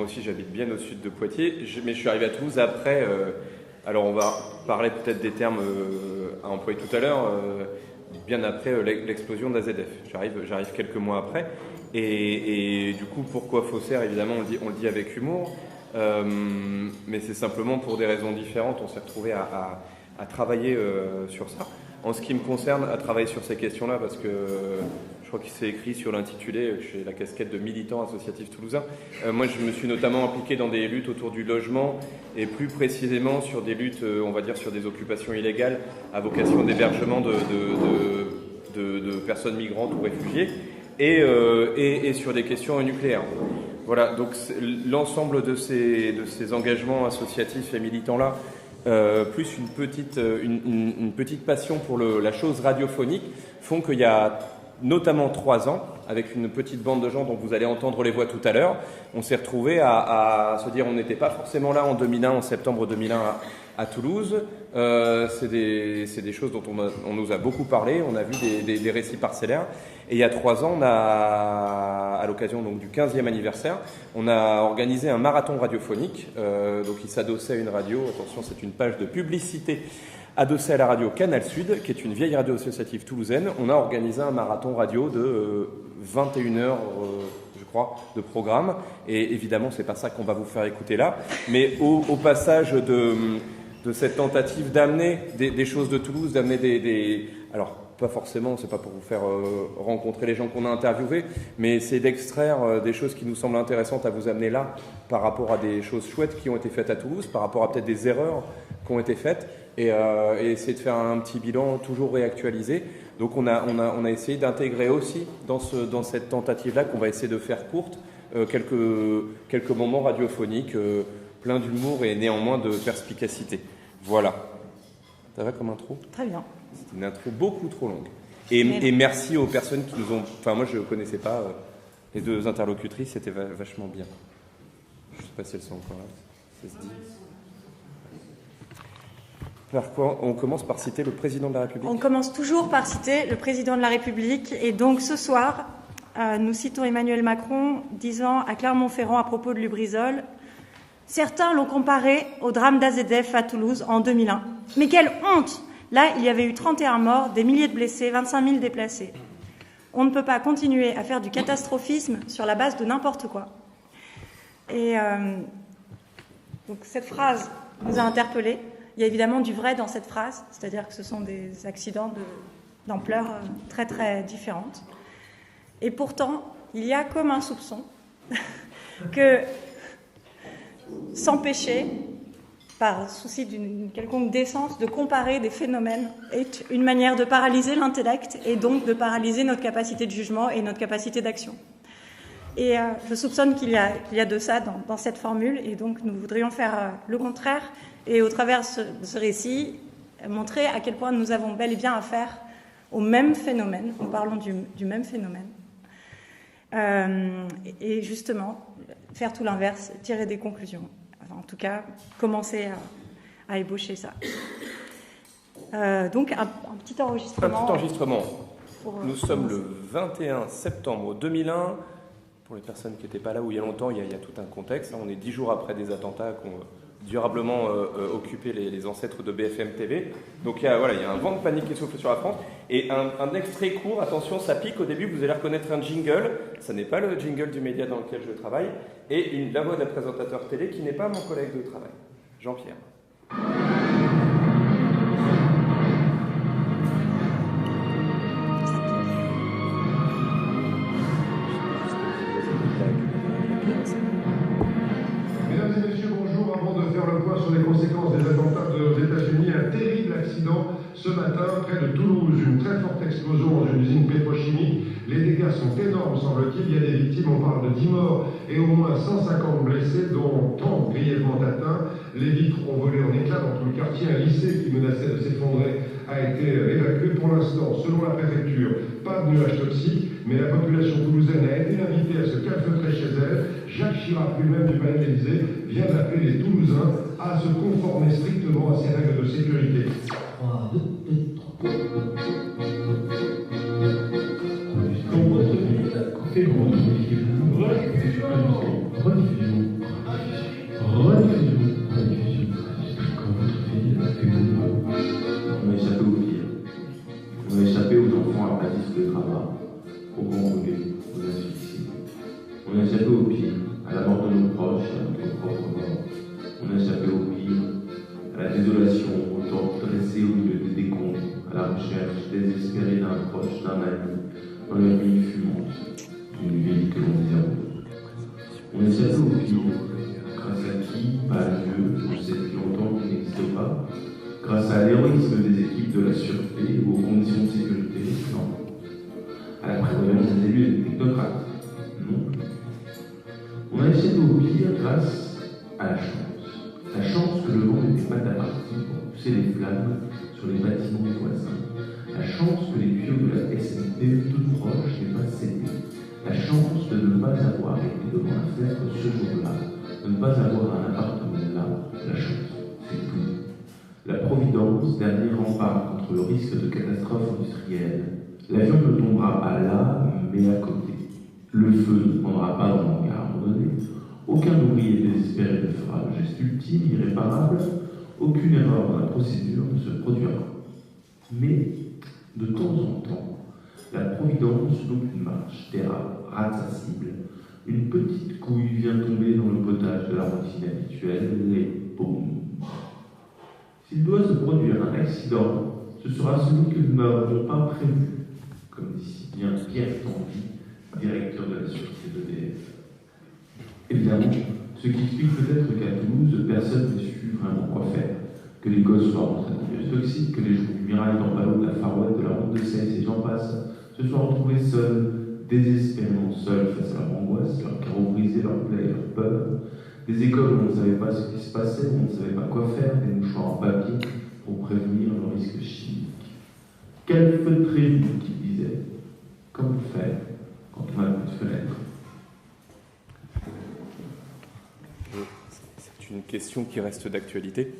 moi aussi j'habite bien au sud de Poitiers, mais je suis arrivé à Toulouse après, alors on va parler peut-être des termes à employer tout à l'heure, bien après l'explosion d'AZF. J'arrive quelques mois après, et du coup pourquoi faussaire, évidemment on le dit avec humour, mais c'est simplement pour des raisons différentes, on s'est retrouvé à travailler sur ça. En ce qui me concerne, à travailler sur ces questions-là, parce que je crois qu'il s'est écrit sur l'intitulé, j'ai la casquette de militant associatif toulousain. Moi, je me suis notamment impliqué dans des luttes autour du logement, et plus précisément sur des luttes, on va dire, sur des occupations illégales à vocation d'hébergement de personnes migrantes ou réfugiées, et sur des questions nucléaires. Voilà, donc l'ensemble de ces engagements associatifs et militants-là, plus une petite passion pour la chose radiophonique, font qu'il y a notamment 3 ans, avec une petite bande de gens dont vous allez entendre les voix tout à l'heure, on s'est retrouvé à se dire on n'était pas forcément là en 2001, en septembre 2001 à Toulouse. C'est des choses dont on nous a beaucoup parlé, on a vu des récits parcellaires. Et il y a 3 ans, à l'occasion donc du 15e anniversaire, on a organisé un marathon radiophonique. Donc il s'adossait à une radio, attention, c'est une page de publicité adossée à la radio Canal Sud, qui est une vieille radio associative toulousaine. On a organisé un marathon radio de 21 heures, je crois, de programme. Et évidemment, c'est pas ça qu'on va vous faire écouter là. Mais au passage de cette tentative d'amener des choses de Toulouse, d'amener alors, pas forcément, c'est pas pour vous faire rencontrer les gens qu'on a interviewés, mais c'est d'extraire des choses qui nous semblent intéressantes à vous amener là, par rapport à des choses chouettes qui ont été faites à Toulouse, par rapport à peut-être des erreurs qui ont été faites, et essayer de faire un petit bilan toujours réactualisé. Donc on a essayé d'intégrer aussi dans cette tentative-là, qu'on va essayer de faire courte, quelques moments radiophoniques, plein d'humour et néanmoins de perspicacité. Voilà. Ça va comme intro ? Très bien. C'est une intro beaucoup trop longue. Et merci aux personnes qui nous ont... Enfin, moi, je ne connaissais pas les 2 interlocutrices, c'était vachement bien. Je ne sais pas si elles sont encore là. Ça se dit. Par quoi on commence par citer le président de la République ? On commence toujours par citer le président de la République. Et donc, ce soir, nous citons Emmanuel Macron disant à Clermont-Ferrand à propos de Lubrizol: « Certains l'ont comparé au drame d'AZF à Toulouse en 2001. Mais quelle honte ! Là, il y avait eu 31 morts, des milliers de blessés, 25 000 déplacés. On ne peut pas continuer à faire du catastrophisme sur la base de n'importe quoi. » Et donc cette phrase nous a interpellés. Il y a évidemment du vrai dans cette phrase, c'est-à-dire que ce sont des accidents d'ampleur très très différente. Et pourtant, il y a comme un soupçon que s'empêcher, par souci d'une quelconque décence, de comparer des phénomènes est une manière de paralyser l'intellect et donc de paralyser notre capacité de jugement et notre capacité d'action. Et je soupçonne qu'il y a de ça dans cette formule, et donc nous voudrions faire le contraire, et au travers de ce récit, montrer à quel point nous avons bel et bien affaire au même phénomène, nous parlons du même phénomène. Et justement, faire tout l'inverse, tirer des conclusions. Enfin, en tout cas, commencer à ébaucher ça. Donc, un petit enregistrement. Un petit enregistrement. Nous sommes le 21 septembre 2001. Pour les personnes qui n'étaient pas là où il y a longtemps, il y a tout un contexte. On est 10 jours après des attentats qui ont durablement occupé les ancêtres de BFM TV. Donc il y a un vent de panique qui souffle sur la France. Et un extrait court, attention, ça pique. Au début, vous allez reconnaître un jingle. Ça n'est pas le jingle du média dans lequel je travaille. Et la voix d'un présentateur télé qui n'est pas mon collègue de travail, Jean-Pierre. Sur les conséquences des attentats aux États-Unis, un terrible accident ce matin près de Toulouse, une très forte explosion dans une usine pétrochimique. Les dégâts sont énormes, semble-t-il. Il y a des victimes, on parle de 10 morts et au moins 150 blessés, dont 30 grièvement atteints. Les vitres ont volé en éclats dans tout le quartier. Un lycée qui menaçait de s'effondrer a été évacué. Pour l'instant, selon la préfecture, pas de nuages toxiques, mais la population toulousaine a été invitée à se calfeutrer chez elle. Jacques Chirac, lui-même du Palais de l'Élysée, vient d'appeler les Toulousains à se conformer strictement à ces règles de sécurité. 3, 2, 3. C'est bon, c'est bon. sous les gravats, au grand brûlé, aux asphyxiés. On a échappé au pire, à la mort de nos proches et à notre propre mort. On a échappé au pire, à la désolation, au temps dressé au milieu des décombres, à la recherche désespérée d'un proche, d'un ami, dans la nuit fumante, d'une vie que l'on désire. On a échappé au pire, grâce à qui, pas à Dieu, on sait depuis longtemps qu'il n'existe pas, grâce à l'héroïsme des équipes de la sûreté ou aux conditions de sécurité, non. À la prévoyance des élus et des technocrates, non. On a échappé au pire grâce à la chance. La chance que le vent n'était pas de la partie pour pousser les flammes sur les bâtiments voisins. La chance que les tuyaux de la SNP, toute proche, n'aient pas cédé. La chance de ne pas avoir été devant la fenêtre ce jour-là, de ne pas avoir un appartement là. La chance, c'est tout. La providence, dernier rempart contre le risque de catastrophe industrielle. L'avion ne tombera pas là, mais à côté. Le feu ne prendra pas dans l'hangar abandonné. Aucun ouvrier désespéré ne fera le geste ultime, irréparable. Aucune erreur dans la procédure ne se produira. Mais, de temps en temps, la providence loupe une marche, dérape, rate sa cible. Une petite couille vient tomber dans le potage de la routine habituelle et boum. S'il doit se produire un accident, ce sera celui que nous n'avons pas prévu, comme dit si bien Pierre Tanguy, directeur de la sûreté d'EDF. Évidemment, ce qui explique peut-être qu'à Toulouse, personne n'a su vraiment quoi faire, que les gosses soient rentrés dans les toxiques, que les joueurs du Mirail dans Ballot de la Farouette, de la route de Sèvres et j'en passe, se soient retrouvés seuls, désespérément seuls face à leur angoisse, leur carreau brisé, leur plaie, leur peur. Des écoles où on ne savait pas ce qui se passait, où on ne savait pas quoi faire, des mouchoirs en papier pour prévenir le risque chimique. Quel feutrez-vous qui disait, comment faire quand on a plus de fenêtre? C'est une question qui reste d'actualité.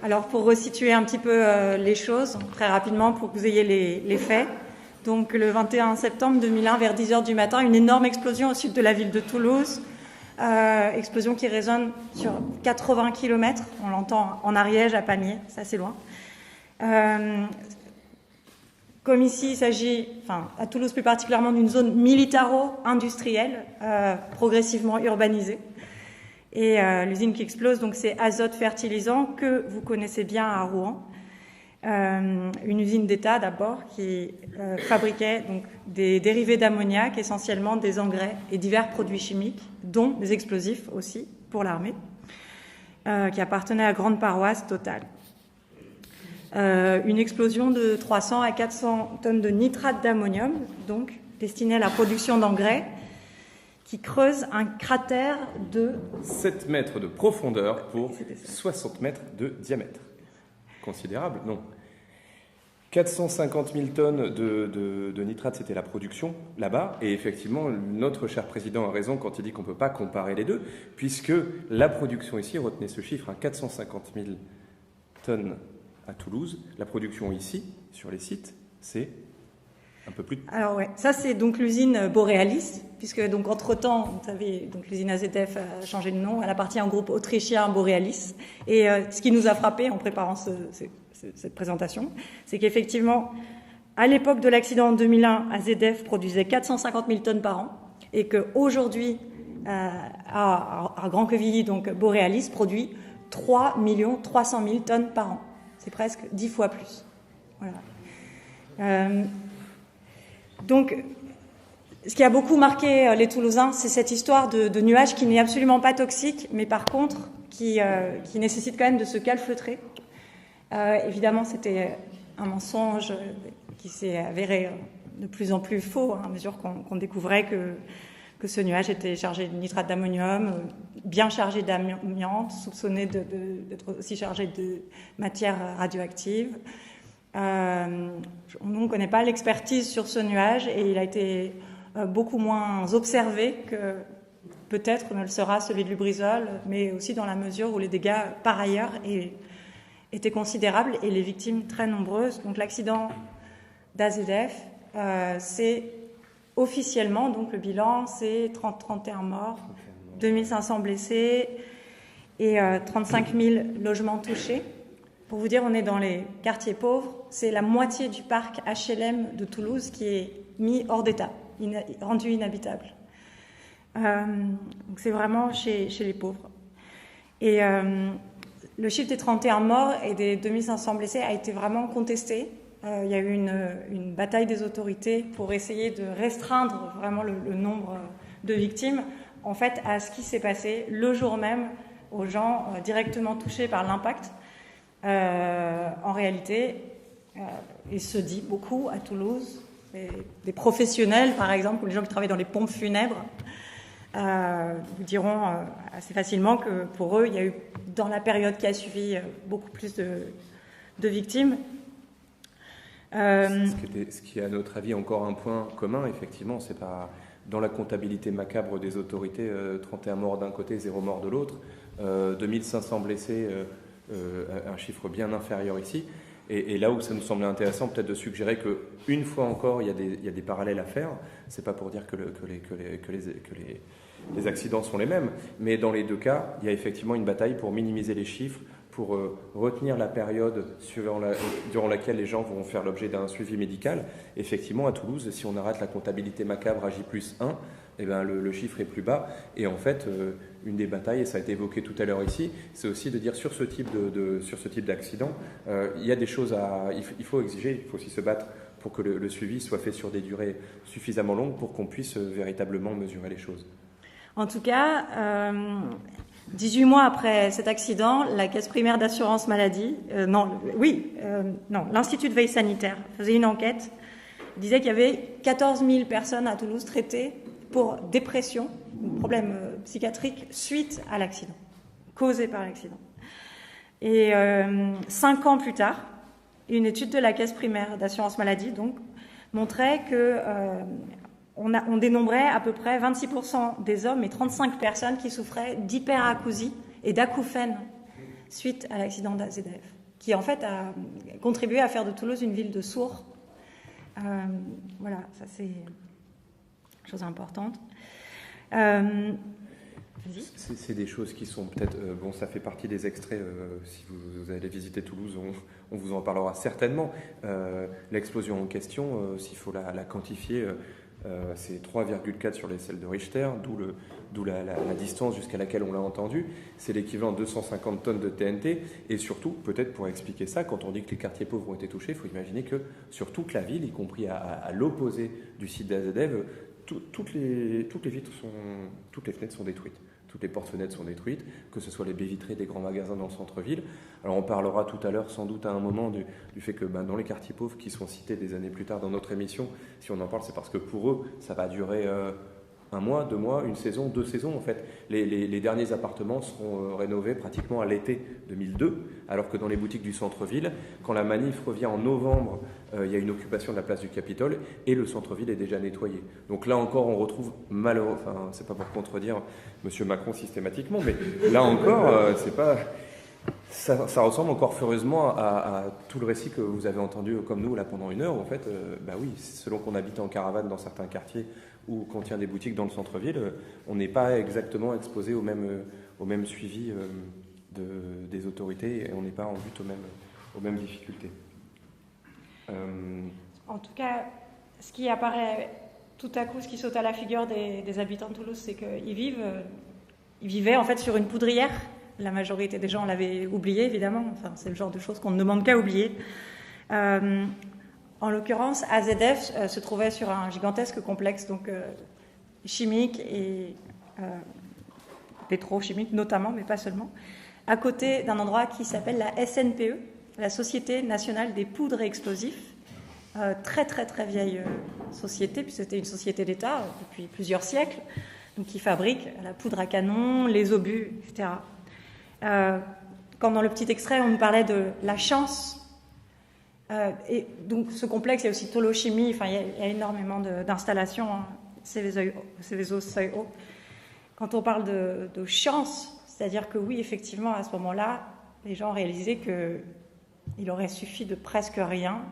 Alors, pour resituer un petit peu les choses, très rapidement, pour que vous ayez les faits. Donc, le 21 septembre 2001, vers 10h du matin, une énorme explosion au sud de la ville de Toulouse. Explosion qui résonne sur 80 km. On l'entend en Ariège, à Pamiers, c'est assez loin. Comme ici, il s'agit, à Toulouse plus particulièrement, d'une zone militaro-industrielle, progressivement urbanisée. Et l'usine qui explose, donc c'est Azote Fertilisant, que vous connaissez bien à Rouen. Une usine d'État d'abord qui fabriquait donc des dérivés d'ammoniac, essentiellement des engrais et divers produits chimiques, dont des explosifs aussi pour l'armée, qui appartenait à Grande Paroisse Total. Une explosion de 300 à 400 tonnes de nitrate d'ammonium, donc destinée à la production d'engrais, qui creuse un cratère de 7 mètres de profondeur pour 60 mètres de diamètre. Considérable, non. 450 000 tonnes de nitrate, c'était la production là-bas. Et effectivement, notre cher président a raison quand il dit qu'on ne peut pas comparer les deux, puisque la production ici, retenez ce chiffre, 450 000 tonnes à Toulouse. La production ici, sur les sites, c'est un peu plus de... Alors ouais, ça c'est donc l'usine Borealis, puisque donc entre-temps, vous savez, donc l'usine AZF a changé de nom, elle appartient au groupe autrichien Borealis. Et ce qui nous a frappé en préparant cette présentation, c'est qu'effectivement, à l'époque de l'accident en 2001, AZF produisait 450 000 tonnes par an, et qu'aujourd'hui, à Grand-Quevilly, donc Borealis produit 3 300 000 tonnes par an. C'est presque 10 fois plus. Voilà. Donc, ce qui a beaucoup marqué les Toulousains, c'est cette histoire de nuage qui n'est absolument pas toxique, mais par contre, qui nécessite quand même de se calfeutrer. Évidemment, c'était un mensonge qui s'est avéré de plus en plus faux, à mesure qu'on découvrait que ce nuage était chargé de nitrate d'ammonium, bien chargé d'amiante, soupçonné d'être aussi chargé de matières radioactives. Nous, on ne connaît pas l'expertise sur ce nuage et il a été beaucoup moins observé que peut-être ne le sera celui de Lubrizol, mais aussi dans la mesure où les dégâts, par ailleurs, étaient considérables et les victimes très nombreuses. Donc l'accident d'AZF, c'est officiellement, donc le bilan, c'est 31 morts, 2500 blessés et 35 000 logements touchés. Pour vous dire, on est dans les quartiers pauvres. C'est la moitié du parc HLM de Toulouse qui est mis hors d'état, rendu inhabitable. Donc c'est vraiment chez les pauvres. Et le chiffre des 31 morts et des 2500 blessés a été vraiment contesté. Il y a eu une bataille des autorités pour essayer de restreindre vraiment le nombre de victimes, en fait, à ce qui s'est passé le jour même aux gens directement touchés par l'impact. En réalité, il se dit beaucoup à Toulouse, des professionnels par exemple, ou les gens qui travaillent dans les pompes funèbres, vous diront assez facilement que pour eux, il y a eu, dans la période qui a suivi, beaucoup plus de victimes. Ce qui est à notre avis encore un point commun, effectivement, c'est pas dans la comptabilité macabre des autorités, 31 morts d'un côté, 0 morts de l'autre, 2500 blessés, un chiffre bien inférieur ici. Et là où ça nous semblait intéressant, peut-être de suggérer qu'une fois encore, il y a des parallèles à faire. C'est pas pour dire que les accidents sont les mêmes, mais dans les deux cas, il y a effectivement une bataille pour minimiser les chiffres, pour retenir la période durant laquelle les gens vont faire l'objet d'un suivi médical. Effectivement, à Toulouse, si on arrête la comptabilité macabre à J+1, eh ben, le chiffre est plus bas. Et en fait, une des batailles, et ça a été évoqué tout à l'heure ici, c'est aussi de dire sur ce type d'accident, il y a des choses il faut exiger, il faut aussi se battre pour que le suivi soit fait sur des durées suffisamment longues pour qu'on puisse véritablement mesurer les choses. En tout cas, 18 mois après cet accident, la Caisse primaire d'assurance maladie, l'Institut de veille sanitaire faisait une enquête, disait qu'il y avait 14 000 personnes à Toulouse traitées pour dépression, problème psychiatrique, suite à l'accident, causé par l'accident. Et 5 ans plus tard, une étude de la Caisse primaire d'assurance maladie donc, montrait que on dénombrait à peu près 26% des hommes et 35 personnes qui souffraient d'hyperacousie et d'acouphènes suite à l'accident d'AZF, qui en fait a contribué à faire de Toulouse une ville de sourds. Voilà, ça c'est une chose importante. C'est des choses qui sont peut-être... ça fait partie des extraits. Si vous allez visiter Toulouse, on vous en parlera certainement. L'explosion en question, s'il faut la quantifier... c'est 3,4 sur l'échelle de Richter, d'où la distance jusqu'à laquelle on l'a entendu. C'est l'équivalent de 250 tonnes de TNT. Et surtout, peut-être pour expliquer ça, quand on dit que les quartiers pauvres ont été touchés, il faut imaginer que sur toute la ville, y compris à l'opposé du site d'AZF, toutes les fenêtres sont détruites. Toutes les portes-fenêtres sont détruites, que ce soit les baies vitrées des grands magasins dans le centre-ville. Alors on parlera tout à l'heure sans doute à un moment du fait que dans les quartiers pauvres qui sont cités des années plus tard dans notre émission, si on en parle, c'est parce que pour eux, ça va durer 1 mois, 2 mois, 1 saison, 2 saisons en fait. Les derniers appartements seront rénovés pratiquement à l'été 2002, alors que dans les boutiques du centre-ville, quand la manif revient en novembre, il y a une occupation de la place du Capitole et le centre-ville est déjà nettoyé. Donc là encore, on retrouve malheureusement, c'est pas pour contredire M. Macron systématiquement, mais là encore, c'est pas... Ça ressemble encore furieusement à tout le récit que vous avez entendu comme nous là pendant 1 heure. En fait, oui, selon qu'on habite en caravane dans certains quartiers ou qu'on tient des boutiques dans le centre-ville, on n'est pas exactement exposé au même suivi des autorités et on n'est pas en butte aux mêmes difficultés. En tout cas, ce qui apparaît tout à coup, ce qui saute à la figure des habitants de Toulouse, c'est qu'ils vivaient en fait sur une poudrière. La majorité des gens l'avaient oublié, évidemment. Enfin, c'est le genre de choses qu'on ne demande qu'à oublier. En l'occurrence, AZF se trouvait sur un gigantesque complexe donc, chimique et pétrochimique notamment, mais pas seulement, à côté d'un endroit qui s'appelle la SNPE, la Société Nationale des Poudres et Explosifs. Très très très vieille société, puis c'était une société d'État depuis plusieurs siècles, donc qui fabrique la poudre à canon, les obus, etc. Quand dans le petit extrait, on nous parlait de la chance, et donc ce complexe, il y a aussi Tolochimie, enfin, il y a énormément d'installations, Céveso, Seuil-Haut. Quand on parle de chance, c'est-à-dire que oui, effectivement, à ce moment-là, les gens réalisaient qu'il aurait suffi de presque rien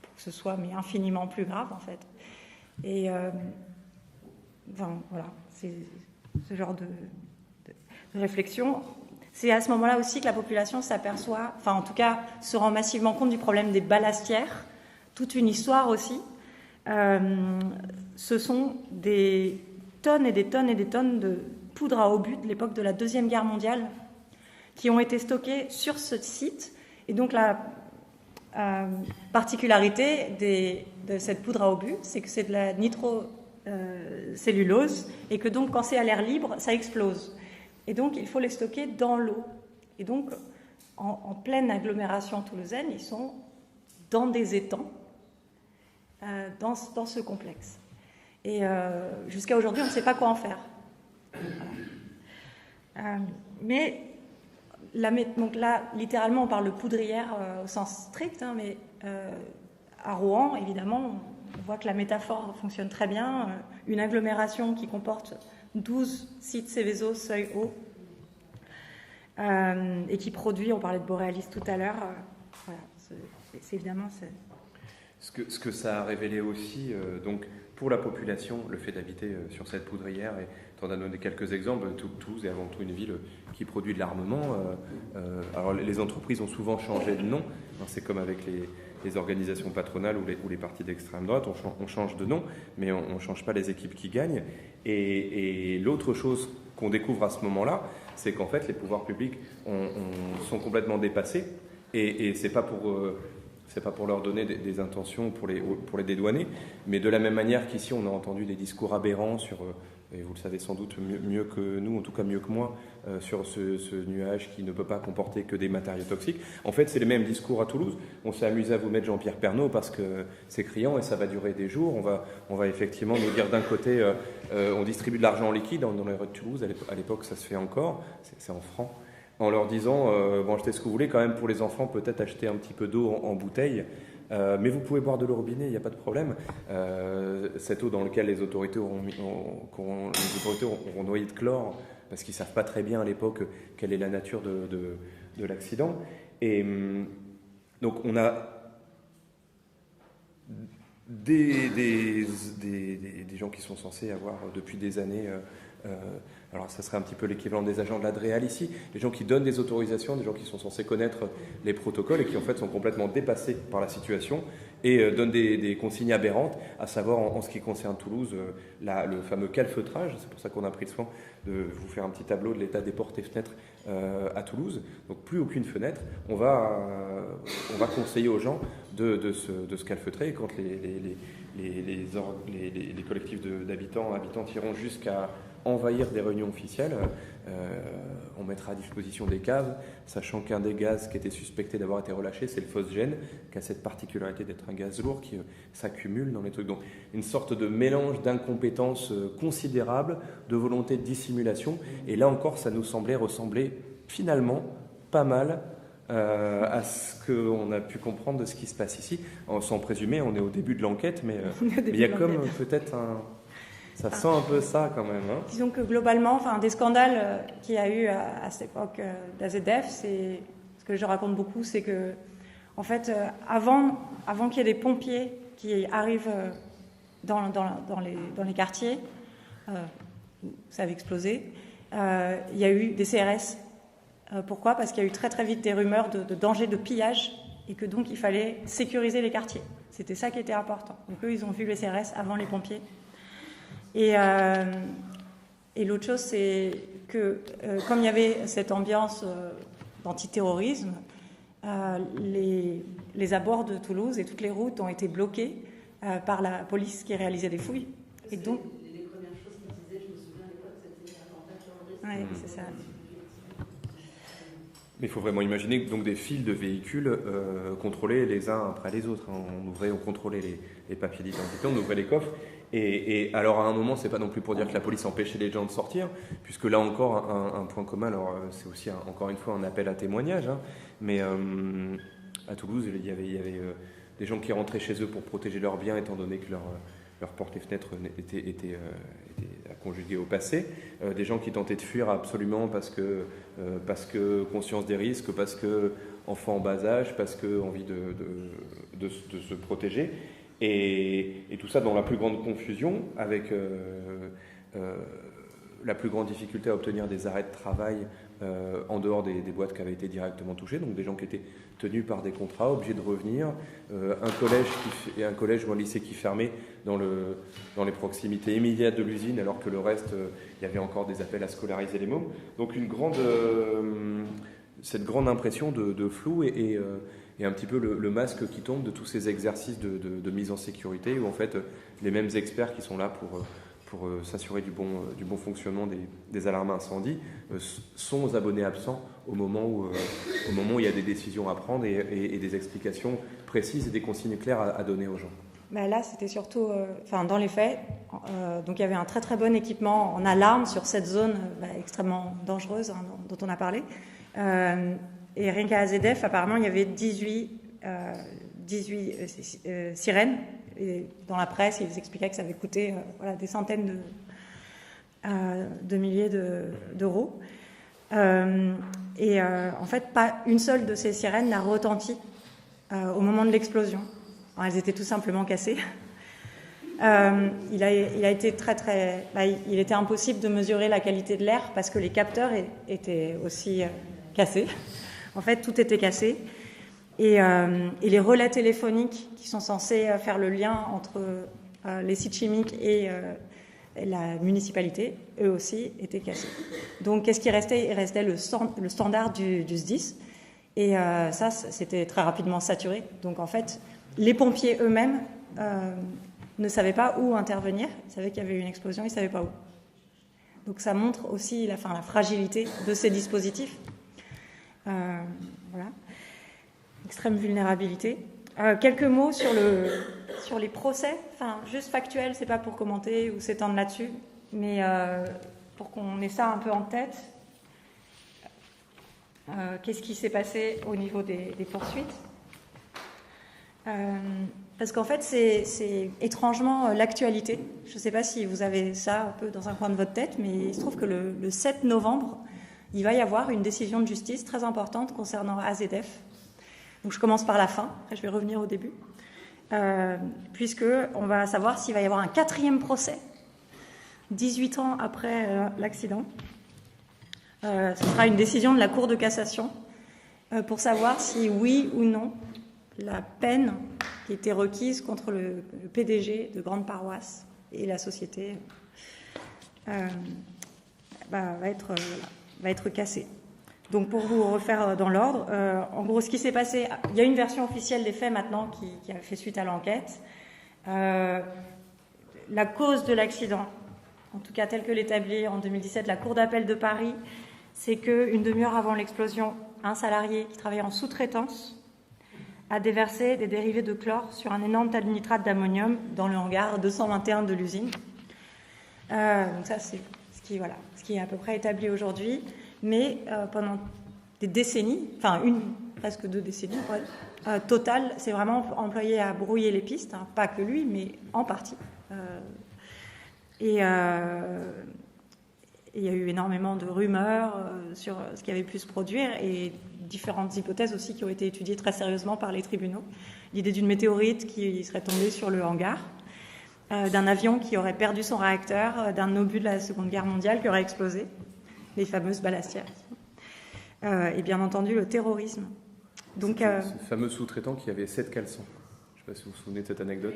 pour que ce soit mais infiniment plus grave, en fait. Et voilà, c'est ce genre de réflexion. C'est à ce moment-là aussi que la population s'aperçoit, enfin en tout cas se rend massivement compte du problème des ballastières. Toute une histoire aussi. Ce sont des tonnes et des tonnes et des tonnes de poudre à obus de l'époque de la Deuxième Guerre mondiale qui ont été stockées sur ce site. Et donc la particularité de cette poudre à obus, c'est que c'est de la nitrocellulose et que donc quand c'est à l'air libre, ça explose. Et donc il faut les stocker dans l'eau. Et donc en pleine agglomération toulousaine, ils sont dans des étangs, dans ce complexe. Et jusqu'à aujourd'hui, on ne sait pas quoi en faire. Mais donc là, littéralement, on parle de poudrière au sens strict, hein, mais à Rouen, évidemment, on voit que la métaphore fonctionne très bien. Une agglomération qui comporte 12 sites Céveso, seuil haut, et qui produit, on parlait de Borealis tout à l'heure, voilà, c'est évidemment... Ce que ça a révélé aussi, donc pour la population, le fait d'habiter sur cette poudrière, et tu en as donné quelques exemples, Toulouse est avant tout une ville qui produit de l'armement. Alors les entreprises ont souvent changé de nom, c'est comme avec les organisations patronales ou les partis d'extrême droite, on change de nom, mais on ne change pas les équipes qui gagnent. Et l'autre chose qu'on découvre à ce moment-là, c'est qu'en fait les pouvoirs publics sont complètement dépassés, et c'est pas pour leur donner des intentions pour les dédouaner, mais de la même manière qu'ici on a entendu des discours aberrants sur, et vous le savez sans doute mieux que nous, en tout cas mieux que moi, sur ce nuage qui ne peut pas comporter que des matériaux toxiques. En fait, c'est les mêmes discours à Toulouse. On s'est amusé à vous mettre Jean-Pierre Pernaut parce que c'est criant et ça va durer des jours. On va effectivement nous dire d'un côté, on distribue de l'argent en liquide dans les rues de Toulouse. À l'époque, ça se fait encore, c'est en francs. En leur disant, bon, achetez ce que vous voulez, quand même pour les enfants, peut-être acheter un petit peu d'eau en bouteille, mais vous pouvez boire de l'eau robinet, il n'y a pas de problème. Cette eau dans laquelle les autorités auront noyé de chlore, parce qu'ils ne savent pas très bien à l'époque quelle est la nature de l'accident. Et donc on a des gens qui sont censés avoir depuis des années... alors ça serait un petit peu l'équivalent des agents de l'ADREAL ici, des gens qui donnent des autorisations, des gens qui sont censés connaître les protocoles et qui en fait sont complètement dépassés par la situation et donnent des consignes aberrantes, à savoir en ce qui concerne Toulouse, le fameux calfeutrage. C'est pour ça qu'on a pris le soin de vous faire un petit tableau de l'état des portes et fenêtres à Toulouse. Donc plus aucune fenêtre, on va conseiller aux gens de se calfeutrer, et quand les collectifs habitantes iront jusqu'à envahir des réunions officielles, on mettra à disposition des caves, sachant qu'un des gaz qui était suspecté d'avoir été relâché, c'est le phosgène, qui a cette particularité d'être un gaz lourd qui s'accumule dans les trucs. Donc une sorte de mélange d'incompétence considérable, de volonté de dissimulation, et là encore ça nous semblait ressembler finalement pas mal à ce qu'on a pu comprendre de ce qui se passe ici. Sans présumer, on est au début de l'enquête, mais il y a comme peut-être ça sent un peu ça quand même. Hein. Disons que globalement, des scandales qu'il y a eu à cette époque d'AZF, c'est ce que je raconte beaucoup, c'est que en fait, avant qu'il y ait des pompiers qui arrivent dans les quartiers, ça avait explosé. Il y a eu des CRS. Pourquoi ? Parce qu'il y a eu très très vite des rumeurs de danger de pillage et que donc il fallait sécuriser les quartiers. C'était ça qui était important. Donc eux, ils ont vu les CRS avant les pompiers. Et l'autre chose, c'est que comme il y avait cette ambiance d'antiterrorisme, les abords de Toulouse et toutes les routes ont été bloquées par la police qui réalisait des fouilles. Et donc, les premières choses qu'ils disaient, je me souviens à l'époque, c'était l'attentat terroriste. Oui, c'est ça. Mais il faut vraiment imaginer donc des files de véhicules contrôlés les uns après les autres. On contrôlait les papiers d'identité, on ouvrait les coffres. Et alors à un moment, c'est pas non plus pour dire que la police empêchait les gens de sortir, puisque là encore un point commun. Alors c'est aussi encore une fois un appel à témoignage. Hein, mais à Toulouse, il y avait des gens qui rentraient chez eux pour protéger leurs biens, étant donné que leurs portes et fenêtres étaient conjuguées au passé. Des gens qui tentaient de fuir absolument parce que conscience des risques, parce que enfants en bas âge, parce que envie de se protéger. Et tout ça dans la plus grande confusion, avec la plus grande difficulté à obtenir des arrêts de travail en dehors des boîtes qui avaient été directement touchées, donc des gens qui étaient tenus par des contrats, obligés de revenir, un collège ou un lycée qui fermait dans les proximités immédiates de l'usine, alors que le reste, il y avait encore des appels à scolariser les mômes. Donc cette grande impression de flou et un petit peu le masque qui tombe de tous ces exercices de mise en sécurité, où en fait les mêmes experts qui sont là pour s'assurer du bon fonctionnement des alarmes incendies sont aux abonnés absents au moment où il y a des décisions à prendre et des explications précises et des consignes claires à donner aux gens. Bah là, c'était surtout, dans les faits, donc il y avait un très très bon équipement en alarme sur cette zone extrêmement dangereuse dont on a parlé. Et rien qu'à AZF, apparemment, il y avait 18 sirènes. Et dans la presse, ils expliquaient que ça avait coûté des centaines de milliers d'euros. En fait, pas une seule de ces sirènes n'a retenti au moment de l'explosion. Alors, elles étaient tout simplement cassées. Il a été il était impossible de mesurer la qualité de l'air parce que les capteurs étaient aussi cassés. En fait, tout était cassé. Et les relais téléphoniques qui sont censés faire le lien entre les sites chimiques et la municipalité, eux aussi, étaient cassés. Donc, qu'est-ce qui restait ? Il restait le standard du SDIS. Et ça, c'était très rapidement saturé. Donc, en fait, les pompiers eux-mêmes ne savaient pas où intervenir. Ils savaient qu'il y avait eu une explosion, ils ne savaient pas où. Donc, ça montre aussi la fragilité de ces dispositifs. Voilà. Extrême vulnérabilité. Quelques mots sur les procès, juste factuels, c'est pas pour commenter ou s'étendre là-dessus, mais pour qu'on ait ça un peu en tête. Qu'est-ce qui s'est passé au niveau des poursuites ? Parce qu'en fait, c'est étrangement l'actualité. Je ne sais pas si vous avez ça un peu dans un coin de votre tête, mais il se trouve que le 7 novembre, il va y avoir une décision de justice très importante concernant AZF. Donc je commence par la fin, après je vais revenir au début, puisque on va savoir s'il va y avoir un 4e procès, 18 ans après l'accident. Ce sera une décision de la Cour de cassation pour savoir si oui ou non la peine qui était requise contre le PDG de Grande Paroisse et la société va être cassée. Donc pour vous refaire dans l'ordre, en gros ce qui s'est passé, il y a une version officielle des faits maintenant qui a fait suite à l'enquête. La cause de l'accident, en tout cas telle que l'établit en 2017 la Cour d'appel de Paris, c'est qu'une demi-heure avant l'explosion, un salarié qui travaillait en sous-traitance a déversé des dérivés de chlore sur un énorme tas de nitrate d'ammonium dans le hangar 221 de l'usine. Donc ça c'est ce qui est à peu près établi aujourd'hui. Mais pendant des décennies, presque 2 décennies, Total s'est vraiment employé à brouiller les pistes, pas que lui, mais en partie. Il y a eu énormément de rumeurs sur ce qui avait pu se produire et différentes hypothèses aussi qui ont été étudiées très sérieusement par les tribunaux. L'idée d'une météorite qui serait tombée sur le hangar, d'un avion qui aurait perdu son réacteur, d'un obus de la Seconde Guerre mondiale qui aurait explosé, les fameuses ballastières, et bien entendu le terrorisme. Donc, ce fameux sous-traitant qui avait 7 caleçons. Je ne sais pas si vous vous souvenez de cette anecdote.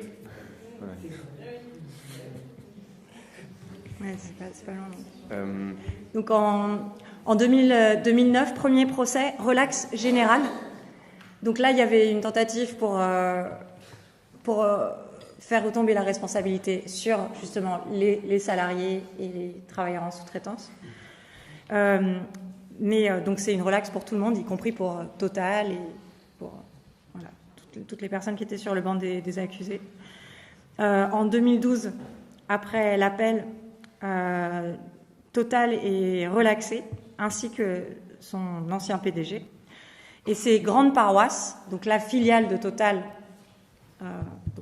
Ouais, c'est pas long. Donc en 2009, premier procès, relax général. Donc là, il y avait une tentative pour faire retomber la responsabilité sur justement les salariés et les travailleurs en sous-traitance. Donc c'est une relax pour tout le monde, y compris pour Total et pour toutes les personnes qui étaient sur le banc des accusés. En 2012, après l'appel, Total est relaxé, ainsi que son ancien PDG. Et c'est Grande Paroisse, donc la filiale de Total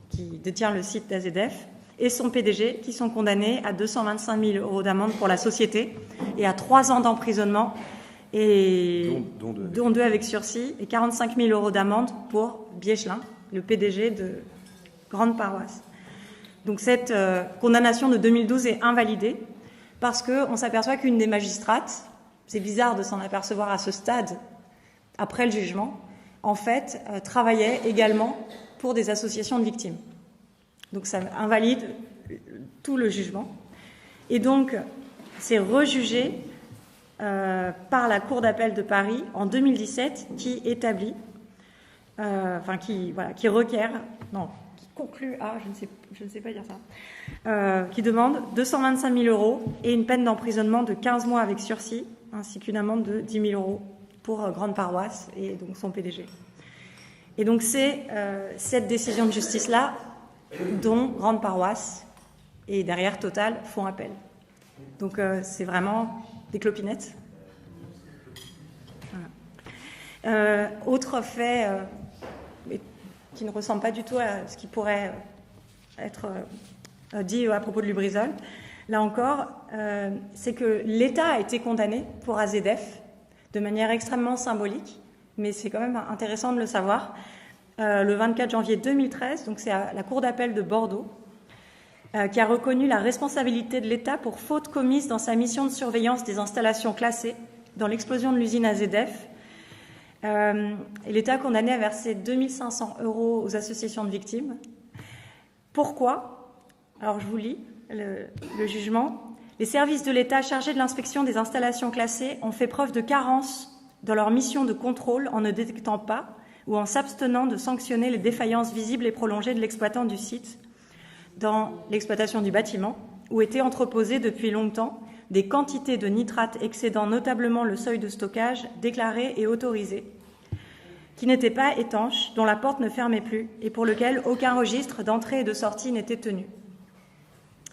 qui détient le site d'AZF, et son PDG qui sont condamnés à 225 000 euros d'amende pour la société et à 3 ans d'emprisonnement, et dont 2 avec sursis, et 45 000 euros d'amende pour Biechelin, le PDG de Grande Paroisse. Donc cette condamnation de 2012 est invalidée parce qu'on s'aperçoit qu'une des magistrates, c'est bizarre de s'en apercevoir à ce stade, après le jugement, en fait, travaillait également pour des associations de victimes. Donc ça invalide tout le jugement. Et donc, c'est rejugé par la Cour d'appel de Paris en 2017, qui établit, qui requiert, non, qui conclut à, je ne sais pas dire ça, qui demande 225 000 € et une peine d'emprisonnement de 15 mois avec sursis, ainsi qu'une amende de 10 000 € pour Grande Paroisse et donc son PDG. Et donc c'est cette décision de justice-là dont Grande Paroisse et derrière Total font appel. Donc c'est vraiment des clopinettes. Voilà. Autre fait qui ne ressemble pas du tout à ce qui pourrait être dit à propos de Lubrizol, là encore, c'est que l'État a été condamné pour AZF de manière extrêmement symbolique, mais c'est quand même intéressant de le savoir. Le 24 janvier 2013, donc c'est à la Cour d'appel de Bordeaux, qui a reconnu la responsabilité de l'État pour faute commise dans sa mission de surveillance des installations classées dans l'explosion de l'usine AZF. Et l'État a condamné à verser 2 500 € aux associations de victimes. Pourquoi ? Alors je vous lis le jugement. Les services de l'État chargés de l'inspection des installations classées ont fait preuve de carence dans leur mission de contrôle en ne détectant pas ou en s'abstenant de sanctionner les défaillances visibles et prolongées de l'exploitant du site dans l'exploitation du bâtiment, où étaient entreposées depuis longtemps des quantités de nitrates excédant notablement le seuil de stockage déclaré et autorisé, qui n'étaient pas étanches, dont la porte ne fermait plus et pour lequel aucun registre d'entrée et de sortie n'était tenu.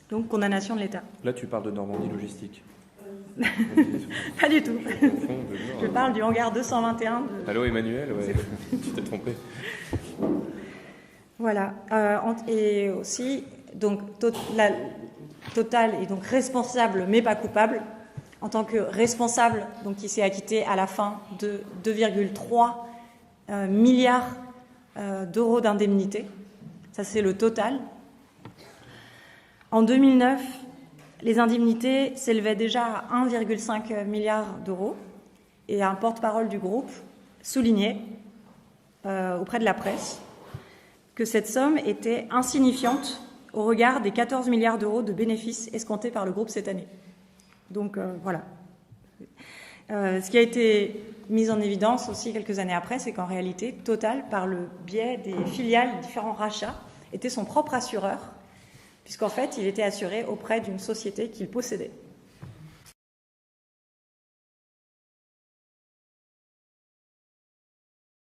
Donc, condamnation de l'État. Là, tu parles de Normandie Logistique. Pas du tout. Je parle du hangar 221. Allô Emmanuel, ouais. Tu t'es trompé. Voilà. Et aussi, donc, Total est donc responsable, mais pas coupable. En tant que responsable, donc, il s'est acquitté à la fin de 2,3 milliards d'euros d'indemnité. Ça, c'est le total. En 2009, les indemnités s'élevaient déjà à 1,5 milliard d'euros et un porte-parole du groupe soulignait auprès de la presse que cette somme était insignifiante au regard des 14 milliards d'euros de bénéfices escomptés par le groupe cette année. Donc voilà. Ce qui a été mis en évidence aussi quelques années après, c'est qu'en réalité, Total, par le biais des filiales, différents rachats, était son propre assureur, puisqu'en fait, il était assuré auprès d'une société qu'il possédait.